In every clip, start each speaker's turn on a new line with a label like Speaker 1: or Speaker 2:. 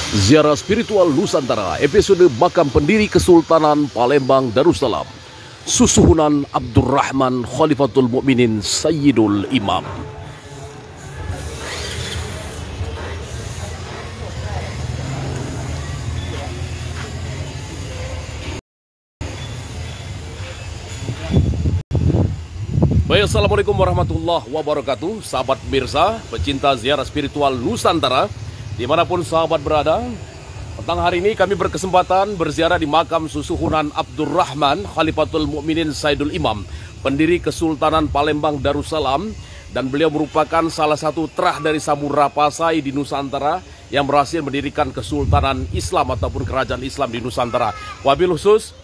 Speaker 1: Ziarah Spiritual Nusantara, episode Makam Pendiri Kesultanan Palembang Darussalam, Susuhunan Abdurrahman Khalifatul Mukminin Sayyidul Imam. Baik, assalamualaikum warahmatullahi wabarakatuh. Sahabat pemirsa, pecinta ziarah spiritual Nusantara, dimanapun sahabat berada, petang hari ini kami berkesempatan berziarah di makam Susuhunan Abdurrahman Khalifatul Mukminin Sayyidul Imam, pendiri Kesultanan Palembang Darussalam, dan beliau merupakan salah satu terah dari Samudra Pasai di Nusantara yang berhasil mendirikan Kesultanan Islam ataupun Kerajaan Islam di Nusantara. Wabil khusus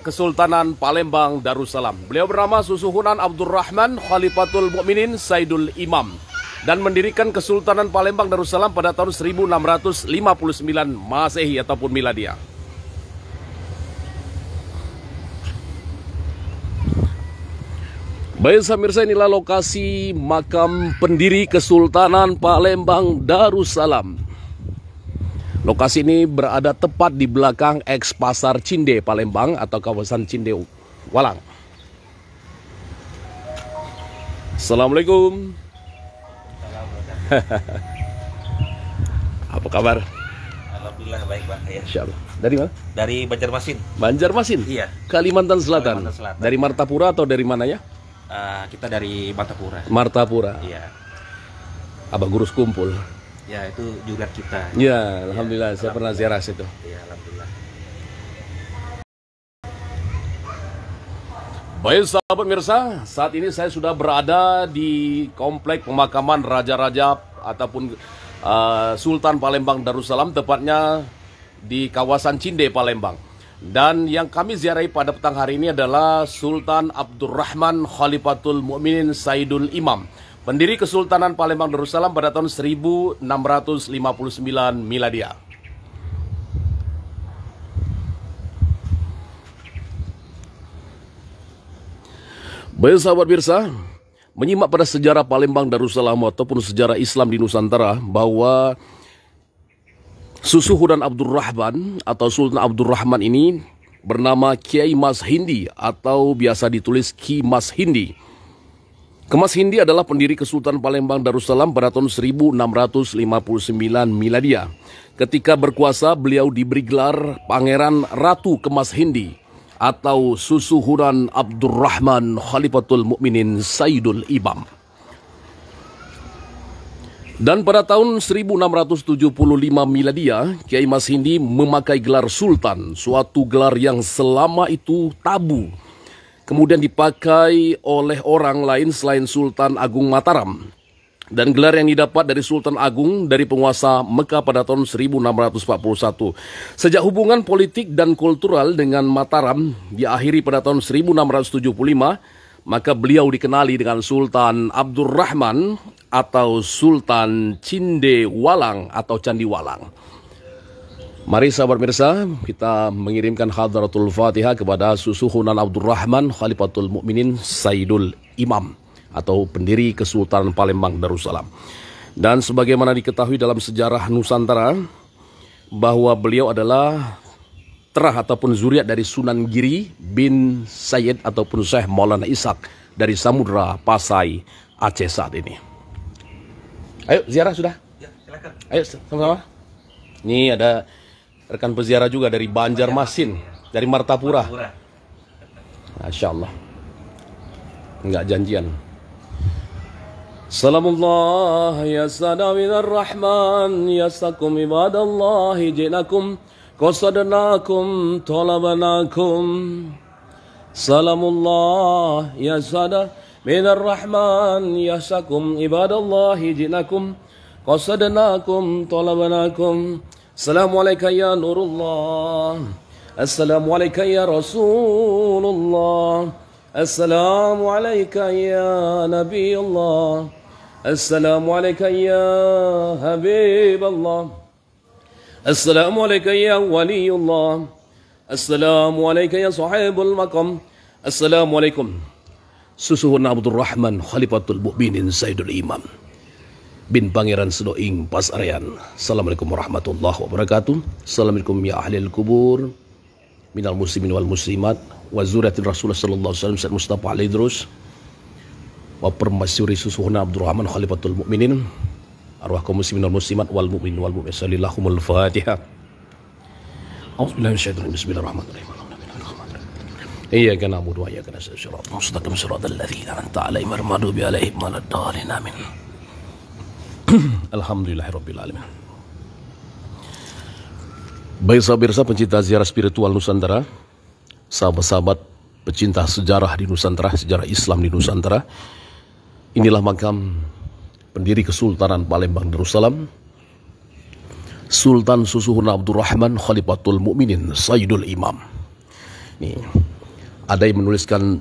Speaker 1: Kesultanan Palembang Darussalam. Beliau bernama Susuhunan Abdurrahman Khalifatul Mukminin Sayyidul Imam dan mendirikan Kesultanan Palembang Darussalam pada tahun 1659 Masehi ataupun Miladiah. Baik pemirsa, inilah lokasi makam pendiri Kesultanan Palembang Darussalam. Lokasi ini berada tepat di belakang eks Pasar Cinde Palembang atau kawasan Cinde Walang. Assalamualaikum. Apa kabar?
Speaker 2: Alhamdulillah baik Pak. Ya.
Speaker 1: Insyaallah. Dari mana?
Speaker 2: Dari Banjarmasin.
Speaker 1: Banjarmasin?
Speaker 2: Iya.
Speaker 1: Kalimantan Selatan.
Speaker 2: Kalimantan Selatan.
Speaker 1: Dari Martapura atau dari mana ya?
Speaker 2: Kita dari Martapura.
Speaker 1: Martapura.
Speaker 2: Iya.
Speaker 1: Abah Gurus kumpul.
Speaker 2: Ya, itu juga kita.
Speaker 1: Ya, alhamdulillah, saya pernah ziarah situ.
Speaker 2: Iya, alhamdulillah.
Speaker 1: Baik sahabat pemirsa, saat ini saya sudah berada di komplek pemakaman raja-raja ataupun Sultan Palembang Darussalam, tepatnya di kawasan Cinde Palembang. Dan yang kami ziarahi pada petang hari ini adalah Sultan Abdurrahman Khalifatul Mukminin Sayyidul Imam, pendiri Kesultanan Palembang Darussalam pada tahun 1659 Miladiah. Baik sahabat pemirsa, menyimak pada sejarah Palembang Darussalam ataupun sejarah Islam di Nusantara bahwa Susuhunan Abdurrahman atau Sultan Abdurrahman ini bernama Kiai Mas Hindi atau biasa ditulis Ki Mas Hindi. Mas Hindi adalah pendiri Kesultanan Palembang Darussalam pada tahun 1659 Miladiah. Ketika berkuasa, beliau diberi gelar Pangeran Ratu Kemas Hindi atau Susuhunan Abdurrahman Khalifatul Mukminin Sayyidul Imam. Dan pada tahun 1675 Miladiah, Kiai Mas Hindi memakai gelar Sultan, suatu gelar yang selama itu tabu, kemudian dipakai oleh orang lain selain Sultan Agung Mataram. Dan gelar yang didapat dari Sultan Agung dari penguasa Mekah pada tahun 1641. Sejak hubungan politik dan kultural dengan Mataram diakhiri pada tahun 1675, maka beliau dikenali dengan Sultan Abdurrahman atau Sultan Cinde Walang atau Candi Walang. Mari sahabat pemirsa, kita mengirimkan hadratul Fatihah kepada Susuhunan Abdurrahman Khalifatul Mukminin Sayyidul Imam atau pendiri Kesultanan Palembang Darussalam. Dan sebagaimana diketahui dalam sejarah Nusantara bahwa beliau adalah terah ataupun zuriat dari Sunan Giri bin Sayyid ataupun Syekh Maulana Ishaq dari Samudra Pasai Aceh saat ini. Ayo ziarah sudah?
Speaker 2: Ya, silakan.
Speaker 1: Ayo sama-sama. Ini ada rekan peziarah juga dari Banjarmasin, dari Martapura. Masya Allah. Enggak janjian. Salamullah ya sadawidar rahman yasakum ibadallahi jinakum qasadnakum talabanakum. Salamullah ya sadawidar rahman yasakum ibadallahi jinakum qasadnakum talabanakum. Assalamualaikum ya Nurullah. Assalamualaikum ya Rasulullah. Assalamualaikum ya Nabi Allah. Assalamualaikum ya Habib Allah. Assalamualaikum ya Waliullah. Assalamualaikum ya Sahibul Maqam. Assalamualaikum Susuhunan Abdurrahman Khalifatul Mukminin Sayyidul Imam. bin Pangeran Sedoing Pasarian. Assalamualaikum warahmatullahi wabarakatuh. Assalamualaikum ya ahlil kubur minal muslimin wal muslimat wa zuriyatin Rasulullah sallallahu alaihi wasallam Sayyid Mustafa Al-Idrus wa permasyuri susuhuna Abdurrahman Khalifatul Mukminin arwah kaum muslimin wal muslimat wal mu'minin wal mu'minat salillahumul Fatihah. A'udzubillahi minasyaitonir rajim. Bismillahirrahmanirrahim. Iyyaka na'budu wa iyyaka nasta'in shiratal mustaqim shiratal ladzina an'amta 'alaihim ghairil maghdubi 'alaihim waladdallin. Amin. Alhamdulillahirabbil alamin. Baik sahabat pencinta ziarah spiritual Nusantara, sahabat-sahabat pecinta sejarah di Nusantara, sejarah Islam di Nusantara. Inilah makam pendiri Kesultanan Palembang Darussalam, Sultan Susuhunan Abdurrahman Khalifatul Mukminin Sayyidul Imam. Nih, ada yang menuliskan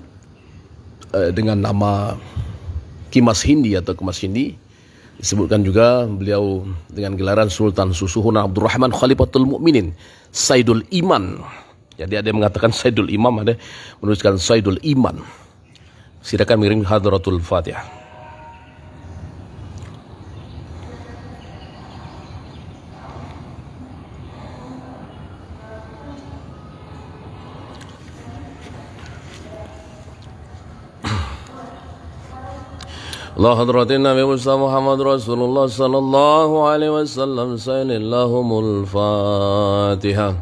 Speaker 1: dengan nama Kimas Hindi atau Kemas Hindi. Disebutkan juga beliau dengan gelaran Sultan Susuhunan Abdurrahman Khalifatul Mukminin Sayyidul Iman. Jadi ada yang mengatakan Sayyidul Imam, ada yang menuliskan Sayyidul Iman. Silakan mengirim hadratul Fatihah. Allah hadratin Nabi Mustafa Muhammad Rasulullah sallallahu alaihi wasallam sayyidillahumul Fatihah.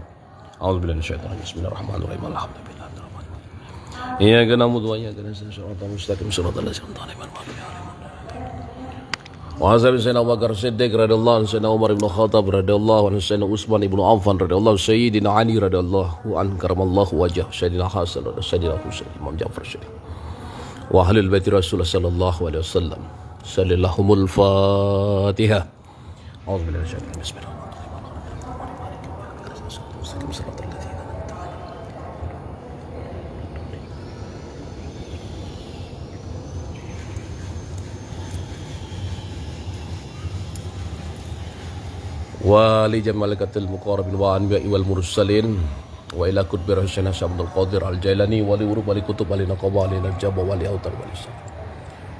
Speaker 1: A'udzubillahi minasyaitonir rajim. Bismillahirrahmanirrahim. Alhamdulillah. Iyyaka na'budu wa iyyaka nasta'in shiratal mustaqim shiratal ladzina an'amta 'alaihim. Wa hasabi sayyidina Abu Bakar Siddiq radhiyallahu anhu, sayyidina Umar ibn Khattab radhiyallahu anhu, sayyidina Utsman ibn Affan radhiyallahu, sayyidina Ali radhiyallahu anhu karamallahu wajhah, sayyidina Hasan radhiyallahu, sayyidina Husain, Imam Ja'far Syarif. Wa ahlul baiti Rasulullah sallallahu alaihi wasallam salillahumul Fatihah. A'udzubillahi minasyaitonir rajim. Wa li jamalikatil muqarrabin wa anbiya'i wal mursalin wa ila kutbi rasyana Abdul Qadir Al-Jailani wali urub wali kutub wali naqaba wali najaba wali autar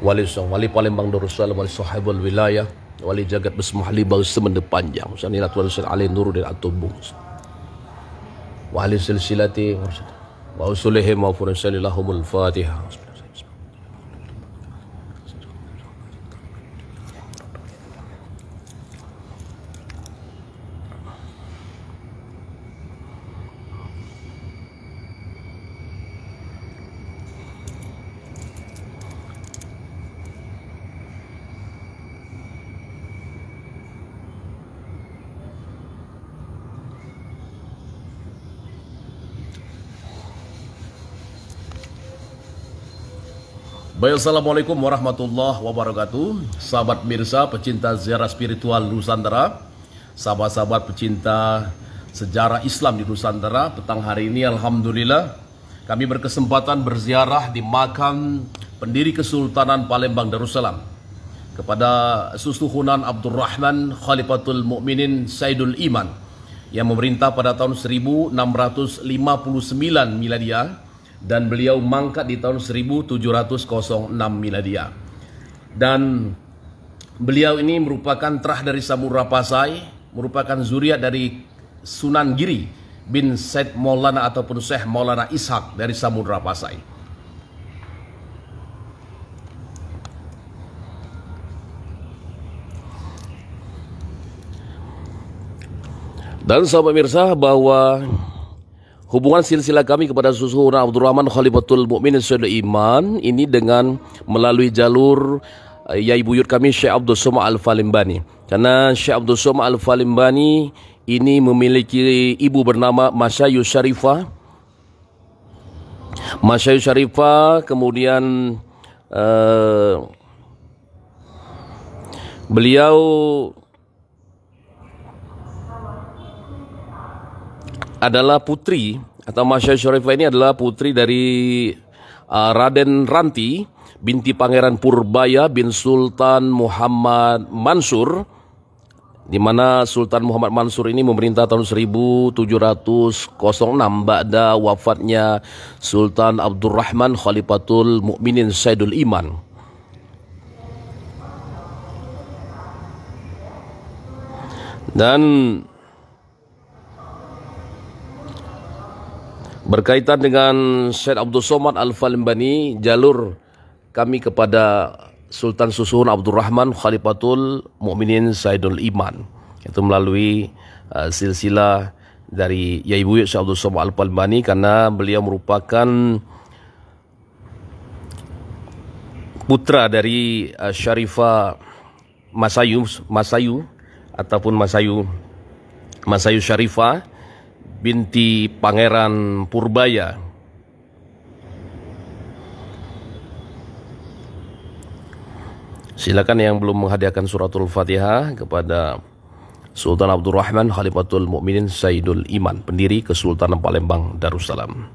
Speaker 1: wali sang wali Palembang Darussalam wali sahibul wilayah wali jagat besmahli bau semende panjang sanila tuan Syekh Ali Nuruddin At-Tubung wali silsilati wa usulihim wa fursalillahumul Fatihah. Baik, assalamualaikum warahmatullahi wabarakatuh. Sahabat mirsa, pecinta ziarah spiritual Nusantara, sahabat-sahabat pecinta sejarah Islam di Nusantara. Petang hari ini alhamdulillah kami berkesempatan berziarah di makam pendiri Kesultanan Palembang Darussalam kepada Susuhunan Abdurrahman Khalifatul Mukminin Sayyidul Iman yang memerintah pada tahun 1659 miladiah dan beliau mangkat di tahun 1706 miladiah. Dan beliau ini merupakan terah dari Samudra Pasai, merupakan zuriat dari Sunan Giri bin Said Maulana ataupun Syekh Maulana Ishaq dari Samudra Pasai. Dan sahabat mirsa, bahwa hubungan silsilah kami kepada Susuhunan Abdurrahman Khalifatul Mukminin Sayyidul Iman ini dengan melalui jalur yai buyut kami Syekh Abdul Somad Al-Falimbani. Karena Syekh Abdul Somad Al-Falimbani ini memiliki ibu bernama Masyayu Syarifah. Masyayu Syarifah kemudian beliau adalah putri, atau Masyayu Syarifah ini adalah putri dari Raden Ranti binti Pangeran Purbaya bin Sultan Muhammad Mansur, di mana Sultan Muhammad Mansur ini memerintah tahun 1706 ba'da wafatnya Sultan Abdurrahman Khalifatul Mukminin Sayyidul Iman. Dan berkaitan dengan Syed Abdul Somad Al-Falimbani, jalur kami kepada Sultan Susuhun Abdul Rahman Khalifatul Mukminin Sayyidul Iman, itu melalui silsilah dari Yai Buyut Syed Abdul Somad Al-Falimbani, karena beliau merupakan putra dari Syarifah Masayu Syarifah binti Pangeran Purbaya. Silakan yang belum menghadiahkan suratul Fatihah kepada Sultan Abdul Rahman Khalifatul Mukminin Sayyidul Iman, pendiri Kesultanan Palembang Darussalam.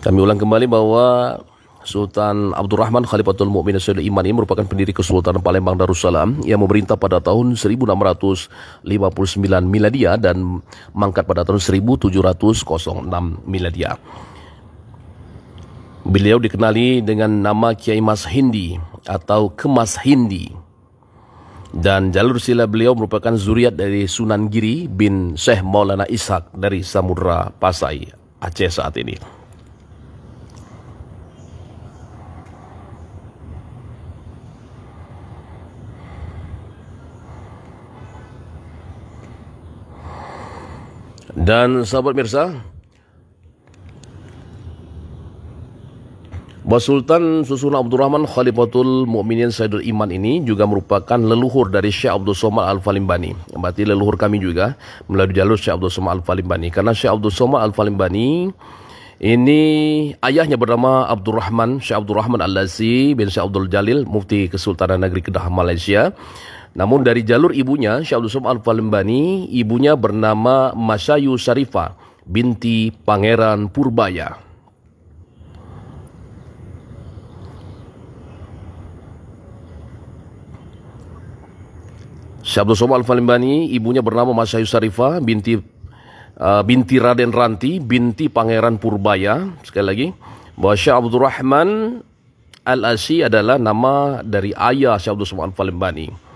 Speaker 1: Kami ulang kembali bahwa Sultan Abdul Rahman Khalifatul Mukminin Sayyidul Iman ini merupakan pendiri Kesultanan Palembang Darussalam yang memerintah pada tahun 1659 Miladiah dan mangkat pada tahun 1706 Miladiah. Beliau dikenali dengan nama Kiai Mas Hindi atau Kemas Hindi, dan jalur sila beliau merupakan zuriat dari Sunan Giri bin Syekh Maulana Ishak dari Samudra Pasai, Aceh saat ini. Dan sahabat mirsa, bahwa Sultan Susuhun Abdul Rahman Khalifatul Mukminin Sayyidul Iman ini juga merupakan leluhur dari Syekh Abdul Somad Al-Falimbani. Berarti leluhur kami juga melalui jalur Syekh Abdul Somad Al-Falimbani, karena Syekh Abdul Somad Al-Falimbani ini ayahnya bernama Abdul Rahman, Syekh Abdul Rahman Al-Lazi bin Syekh Abdul Jalil, Mufti Kesultanan Negeri Kedah, Malaysia. Namun dari jalur ibunya, Syekh Abdul Somad Al-Falimbani, ibunya bernama Masayu Syarifah binti Pangeran Purbaya. Syekh Abdul Somad Al-Falimbani, ibunya bernama Masayu Syarifah binti Raden Ranti binti Pangeran Purbaya. Sekali lagi, bahwa Syekh Abdul Rahman Al-Asi adalah nama dari ayah Syekh Abdul Somad Al-Falimbani.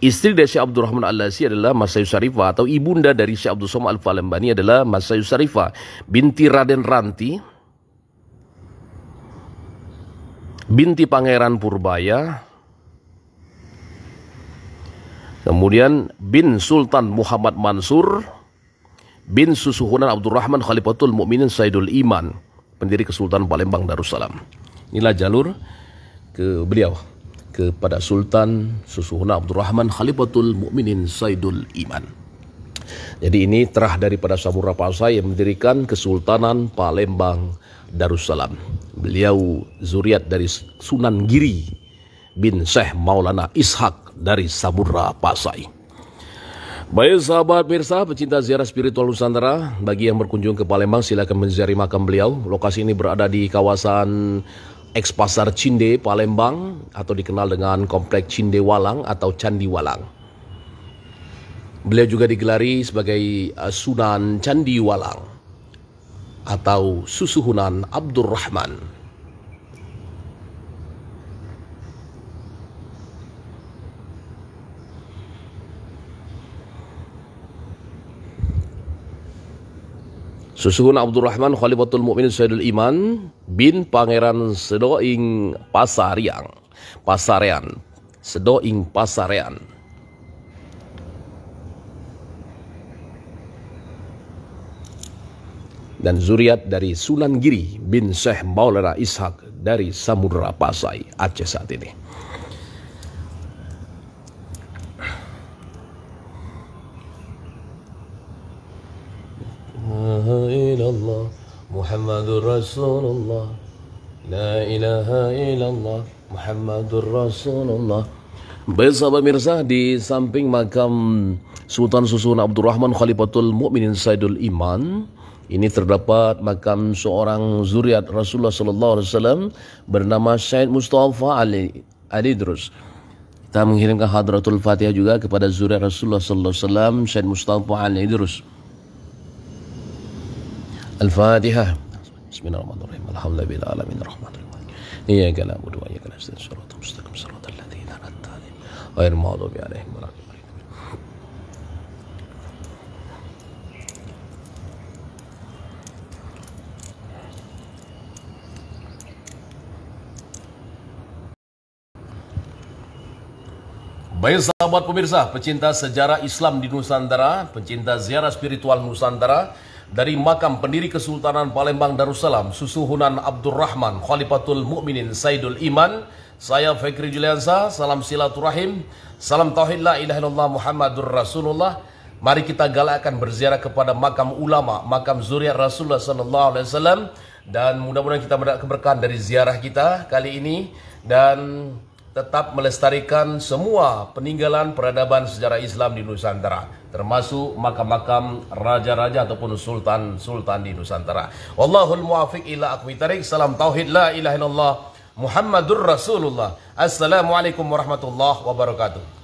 Speaker 1: Istri dari Syekh Abdul Rahman Al-Asi adalah Masayu Syarifah, atau ibunda dari Syekh Abdul Somad Al-Falimbani adalah Masayu Syarifah binti Raden Ranti binti Pangeran Purbaya. Kemudian bin Sultan Muhammad Mansur bin Susuhunan Abdul Rahman Khalifatul Mukminin Sayyidul Iman, pendiri Kesultanan Palembang Darussalam. Inilah jalur ke beliau kepada Sultan Susuhunan Abdul Rahman Khalifatul Mukminin Sayyidul Iman. Jadi ini terah daripada Samudra Pasai yang mendirikan Kesultanan Palembang Darussalam. Beliau zuriat dari Sunan Giri bin Syekh Maulana Ishak dari Samudra Pasai. Baik sahabat mirsa, pecinta ziarah spiritual Nusantara, bagi yang berkunjung ke Palembang silakan menziarahi makam beliau. Lokasi ini berada di kawasan Eks Pasar Cinde, Palembang, atau dikenal dengan Komplek Cinde Walang atau Candi Walang. Beliau juga digelari sebagai Sunan Candi Walang atau Susuhunan Abdul Rahman. Susuhun Abdul Rahman Khalifatul Mukminin Sayyidul Iman bin Pangeran Sedoing Pasarean, Sedoing Pasarean. Dan zuriat dari Sunan Giri bin Syekh Maulana Ishak dari Samudra Pasai, Aceh saat ini. Illallah Muhammadur Rasulullah, la ilaha illallah Muhammadur Rasulullah. Baik sahabat mirsa, di samping makam Sultan Susuhun Abdul Rahman Khalifatul Mukminin Sayyidul Iman ini terdapat makam seorang zuriat Rasulullah sallallahu alaihi wasallam bernama Syed Mustafa Ali Idrus. Kita mengirimkan hadratul Fatihah juga kepada zuriat Rasulullah sallallahu alaihi wasallam Syed Mustafa Ali Idrus. Al-Fatihah. Bismillahirrahmanirrahim. Alhamdulillahirabbil alamin arrahmanirrahim. Iyyaka na'budu wa iyyaka nasta'in shiratal mustaqim shiratal ladzina an'amta 'alaihim ghairil maghdubi 'alaihim waladdallin. Baik sahabat pemirsa, pecinta sejarah Islam di Nusantara, pecinta ziarah spiritual Nusantara, dari makam pendiri Kesultanan Palembang Darussalam, Susuhunan Abdurrahman, Khalifatul Mukminin Sayyidul Iman, saya Fikri Juliansa, salam silaturahim, salam tauhid la ilaha illallah Muhammadur Rasulullah. Mari kita galakkan berziarah kepada makam ulama, makam zuriat Rasulullah sallallahu alaihi wasallam, dan mudah-mudahan kita mendapat keberkahan dari ziarah kita kali ini, dan tetap melestarikan semua peninggalan peradaban sejarah Islam di Nusantara, termasuk makam-makam raja-raja ataupun sultan-sultan di Nusantara. Wallahul muwafiq ila aqwamit thariq. Salam tauhid la ilaha illallah Muhammadur Rasulullah. Assalamualaikum warahmatullahi wabarakatuh.